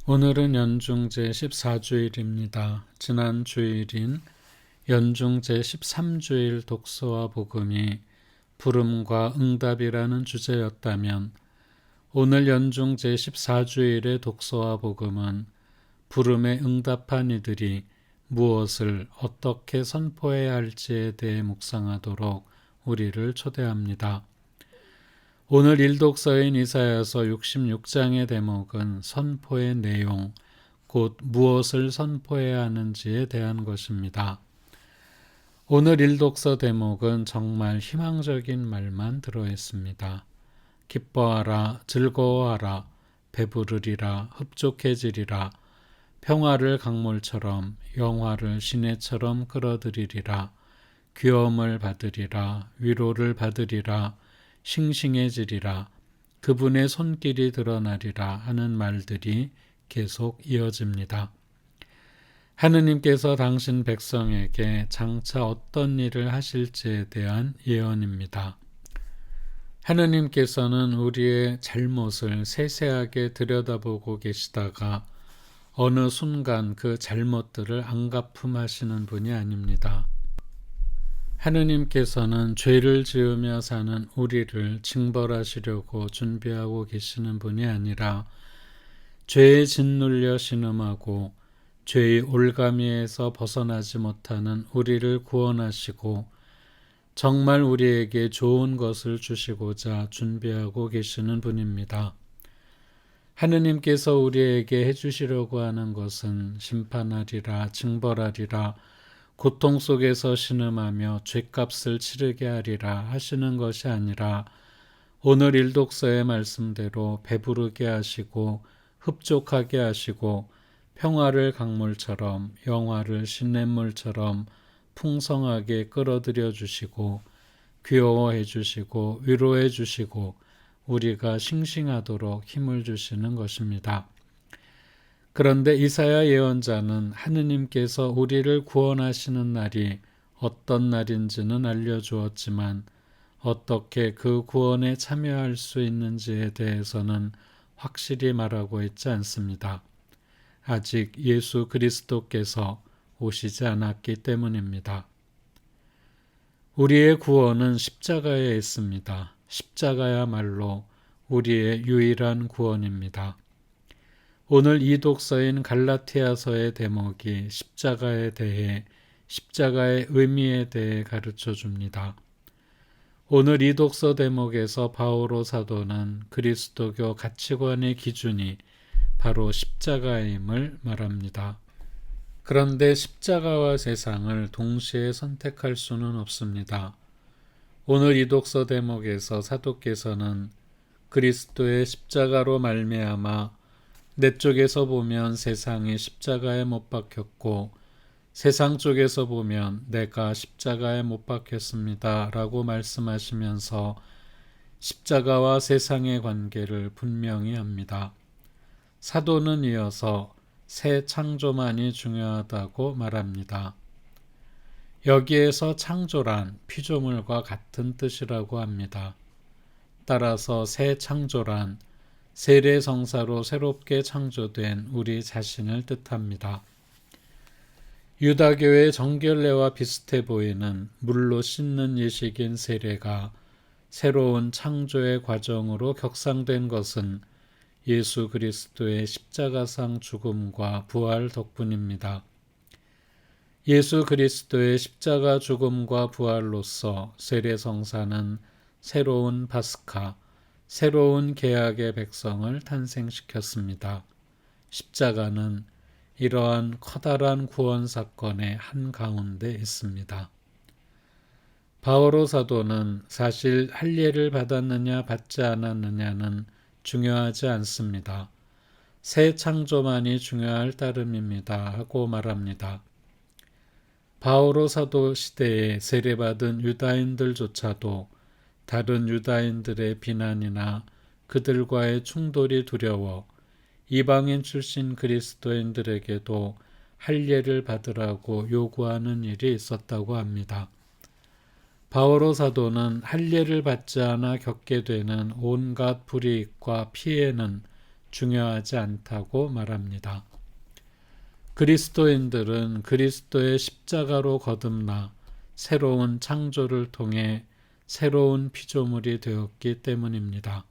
오늘은 연중 제14주일입니다. 지난 주일인 연중 제13주일 독서와 복음이 부름과 응답이라는 주제였다면 오늘 연중 제14주일의 독서와 복음은 부름에 응답한 이들이 무엇을 어떻게 선포해야 할지에 대해 묵상하도록 우리를 초대합니다. 오늘 일독서인 이사야서 66장의 대목은 선포의 내용, 곧 무엇을 선포해야 하는지에 대한 것입니다. 오늘 일독서 대목은 정말 희망적인 말만 들어있습니다. 기뻐하라, 즐거워하라, 배부르리라, 흡족해지리라, 평화를 강물처럼 영화를 시내처럼 끌어들이리라, 귀여움을 받으리라, 위로를 받으리라, 싱싱해지리라, 그분의 손길이 드러나리라 하는 말들이 계속 이어집니다. 하느님께서 당신 백성에게 장차 어떤 일을 하실지에 대한 예언입니다. 하느님께서는 우리의 잘못을 세세하게 들여다보고 계시다가 어느 순간 그 잘못들을 안갚음하시는 분이 아닙니다. 하느님께서는 죄를 지으며 사는 우리를 징벌하시려고 준비하고 계시는 분이 아니라 죄에 짓눌려 신음하고 죄의 올가미에서 벗어나지 못하는 우리를 구원하시고 정말 우리에게 좋은 것을 주시고자 준비하고 계시는 분입니다. 하느님께서 우리에게 해주시려고 하는 것은 심판하리라, 징벌하리라, 고통 속에서 신음하며 죗값을 치르게 하리라 하시는 것이 아니라 오늘 일독서의 말씀대로 배부르게 하시고 흡족하게 하시고 평화를 강물처럼 영화를 시냇물처럼 풍성하게 끌어들여 주시고 귀여워해 주시고 위로해 주시고 우리가 싱싱하도록 힘을 주시는 것입니다. 그런데 이사야 예언자는 하느님께서 우리를 구원하시는 날이 어떤 날인지는 알려주었지만 어떻게 그 구원에 참여할 수 있는지에 대해서는 확실히 말하고 있지 않습니다. 아직 예수 그리스도께서 오시지 않았기 때문입니다. 우리의 구원은 십자가에 있습니다. 십자가야말로 우리의 유일한 구원입니다. 오늘 이 독서인 갈라티아서의 대목이 십자가에 대해 십자가의 의미에 대해 가르쳐 줍니다. 오늘 이 독서 대목에서 바오로 사도는 그리스도교 가치관의 기준이 바로 십자가임을 말합니다. 그런데 십자가와 세상을 동시에 선택할 수는 없습니다. 오늘 이 독서 대목에서 사도께서는 그리스도의 십자가로 말미암아 내 쪽에서 보면 세상이 십자가에 못 박혔고 세상 쪽에서 보면 내가 십자가에 못 박혔습니다 라고 말씀하시면서 십자가와 세상의 관계를 분명히 합니다. 사도는 이어서 새 창조만이 중요하다고 말합니다. 여기에서 창조란 피조물과 같은 뜻이라고 합니다. 따라서 새 창조란 세례성사로 새롭게 창조된 우리 자신을 뜻합니다. 유다교의 정결례와 비슷해 보이는 물로 씻는 예식인 세례가 새로운 창조의 과정으로 격상된 것은 예수 그리스도의 십자가상 죽음과 부활 덕분입니다. 예수 그리스도의 십자가 죽음과 부활로서 세례성사는 새로운 파스카, 새로운 계약의 백성을 탄생시켰습니다. 십자가는 이러한 커다란 구원 사건의 한가운데 있습니다. 바오로 사도는 사실 할례를 받았느냐 받지 않았느냐는 중요하지 않습니다. 새 창조만이 중요할 따름입니다 하고 말합니다. 바오로 사도 시대에 세례받은 유다인들조차도 다른 유다인들의 비난이나 그들과의 충돌이 두려워 이방인 출신 그리스도인들에게도 할례를 받으라고 요구하는 일이 있었다고 합니다. 바오로 사도는 할례를 받지 않아 겪게 되는 온갖 불이익과 피해는 중요하지 않다고 말합니다. 그리스도인들은 그리스도의 십자가로 거듭나 새로운 창조를 통해 새로운 피조물이 되었기 때문입니다.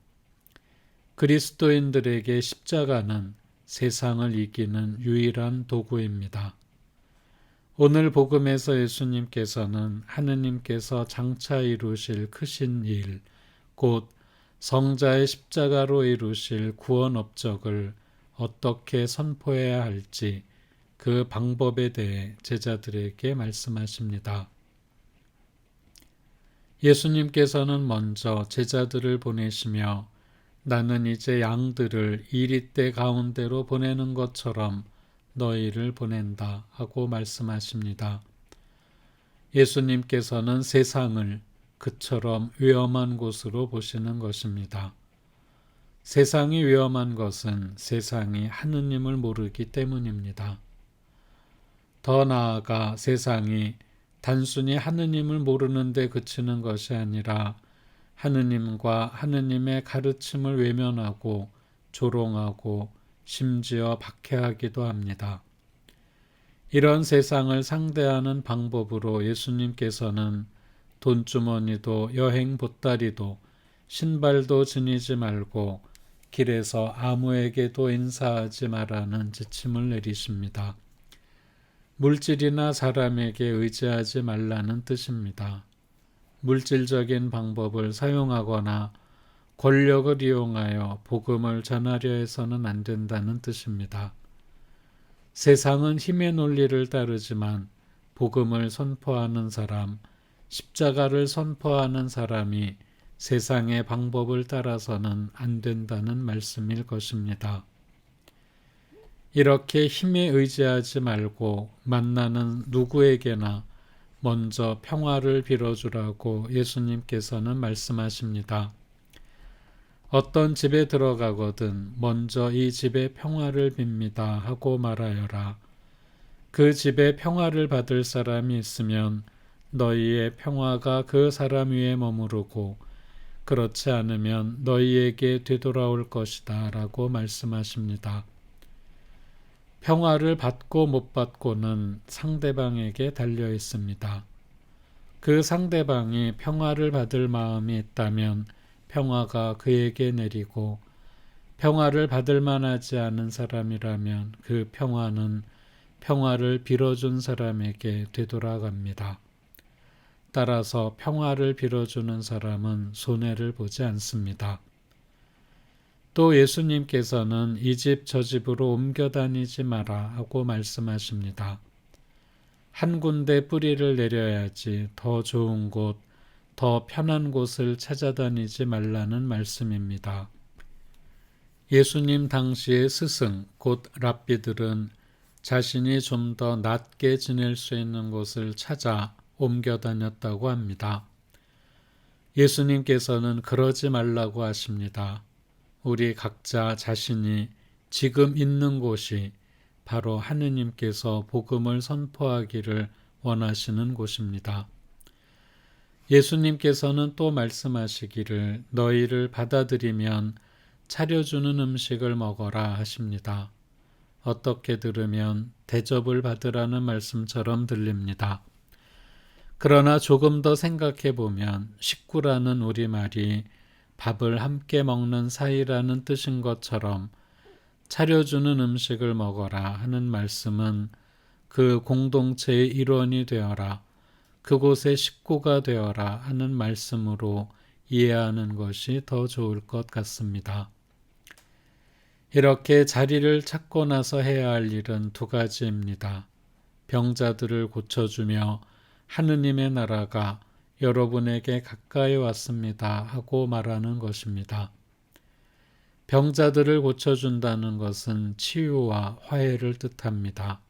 그리스도인들에게 십자가는 세상을 이기는 유일한 도구입니다. 오늘 복음에서 예수님께서는 하느님께서 장차 이루실 크신 일, 곧 성자의 십자가로 이루실 구원 업적을 어떻게 선포해야 할지 그 방법에 대해 제자들에게 말씀하십니다. 예수님께서는 먼저 제자들을 보내시며 나는 이제 양들을 이리떼 가운데로 보내는 것처럼 너희를 보낸다 하고 말씀하십니다. 예수님께서는 세상을 그처럼 위험한 곳으로 보시는 것입니다. 세상이 위험한 것은 세상이 하느님을 모르기 때문입니다. 더 나아가 세상이 단순히 하느님을 모르는 데 그치는 것이 아니라 하느님과 하느님의 가르침을 외면하고 조롱하고 심지어 박해하기도 합니다. 이런 세상을 상대하는 방법으로 예수님께서는 돈주머니도 여행 보따리도 신발도 지니지 말고 길에서 아무에게도 인사하지 말라는 지침을 내리십니다. 물질이나 사람에게 의지하지 말라는 뜻입니다. 물질적인 방법을 사용하거나 권력을 이용하여 복음을 전하려 해서는 안 된다는 뜻입니다. 세상은 힘의 논리를 따르지만 복음을 선포하는 사람, 십자가를 선포하는 사람이 세상의 방법을 따라서는 안 된다는 말씀일 것입니다. 이렇게 힘에 의지하지 말고 만나는 누구에게나 먼저 평화를 빌어주라고 예수님께서는 말씀하십니다. 어떤 집에 들어가거든 먼저 이 집에 평화를 빕니다 하고 말하여라. 그 집에 평화를 받을 사람이 있으면 너희의 평화가 그 사람 위에 머무르고 그렇지 않으면 너희에게 되돌아올 것이다 라고 말씀하십니다. 평화를 받고 못 받고는 상대방에게 달려 있습니다. 그 상대방이 평화를 받을 마음이 있다면 평화가 그에게 내리고 평화를 받을 만하지 않은 사람이라면 그 평화는 평화를 빌어준 사람에게 되돌아갑니다. 따라서 평화를 빌어주는 사람은 손해를 보지 않습니다. 또 예수님께서는 이 집 저 집으로 옮겨 다니지 마라 하고 말씀하십니다. 한 군데 뿌리를 내려야지 더 좋은 곳, 더 편한 곳을 찾아다니지 말라는 말씀입니다. 예수님 당시의 스승, 곧 랍비들은 자신이 좀 더 낮게 지낼 수 있는 곳을 찾아 옮겨 다녔다고 합니다. 예수님께서는 그러지 말라고 하십니다. 우리 각자 자신이 지금 있는 곳이 바로 하느님께서 복음을 선포하기를 원하시는 곳입니다. 예수님께서는 또 말씀하시기를 너희를 받아들이면 차려주는 음식을 먹어라 하십니다. 어떻게 들으면 대접을 받으라는 말씀처럼 들립니다. 그러나 조금 더 생각해 보면 식구라는 우리말이 밥을 함께 먹는 사이라는 뜻인 것처럼 차려주는 음식을 먹어라 하는 말씀은 그 공동체의 일원이 되어라, 그곳의 식구가 되어라 하는 말씀으로 이해하는 것이 더 좋을 것 같습니다. 이렇게 자리를 찾고 나서 해야 할 일은 두 가지입니다. 병자들을 고쳐주며 하느님의 나라가 여러분에게 가까이 왔습니다 하고 말하는 것입니다. 병자들을 고쳐준다는 것은 치유와 화해를 뜻합니다.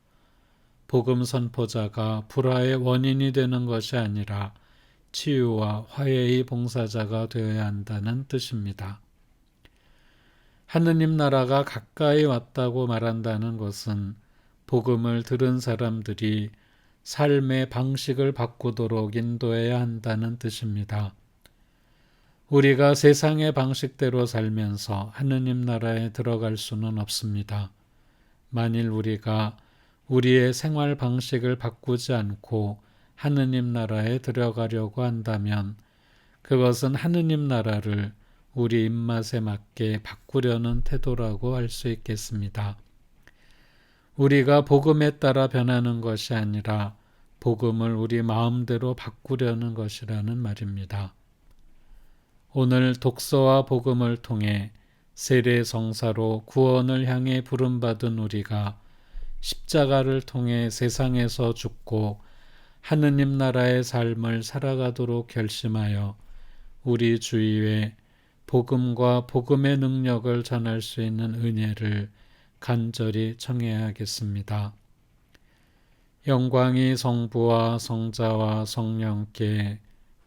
복음 선포자가 불화의 원인이 되는 것이 아니라 치유와 화해의 봉사자가 되어야 한다는 뜻입니다. 하느님 나라가 가까이 왔다고 말한다는 것은 복음을 들은 사람들이 삶의 방식을 바꾸도록 인도해야 한다는 뜻입니다. 우리가 세상의 방식대로 살면서 하느님 나라에 들어갈 수는 없습니다. 만일 우리가 우리의 생활 방식을 바꾸지 않고 하느님 나라에 들어가려고 한다면 그것은 하느님 나라를 우리 입맛에 맞게 바꾸려는 태도라고 할 수 있겠습니다. 우리가 복음에 따라 변하는 것이 아니라 복음을 우리 마음대로 바꾸려는 것이라는 말입니다. 오늘 독서와 복음을 통해 세례성사로 구원을 향해 부름받은 우리가 십자가를 통해 세상에서 죽고 하느님 나라의 삶을 살아가도록 결심하여 우리 주위에 복음과 복음의 능력을 전할 수 있는 은혜를 간절히 청해야겠습니다. 영광이 성부와 성자와 성령께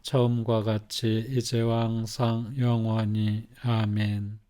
처음과 같이 이제와 항상 영원히 아멘.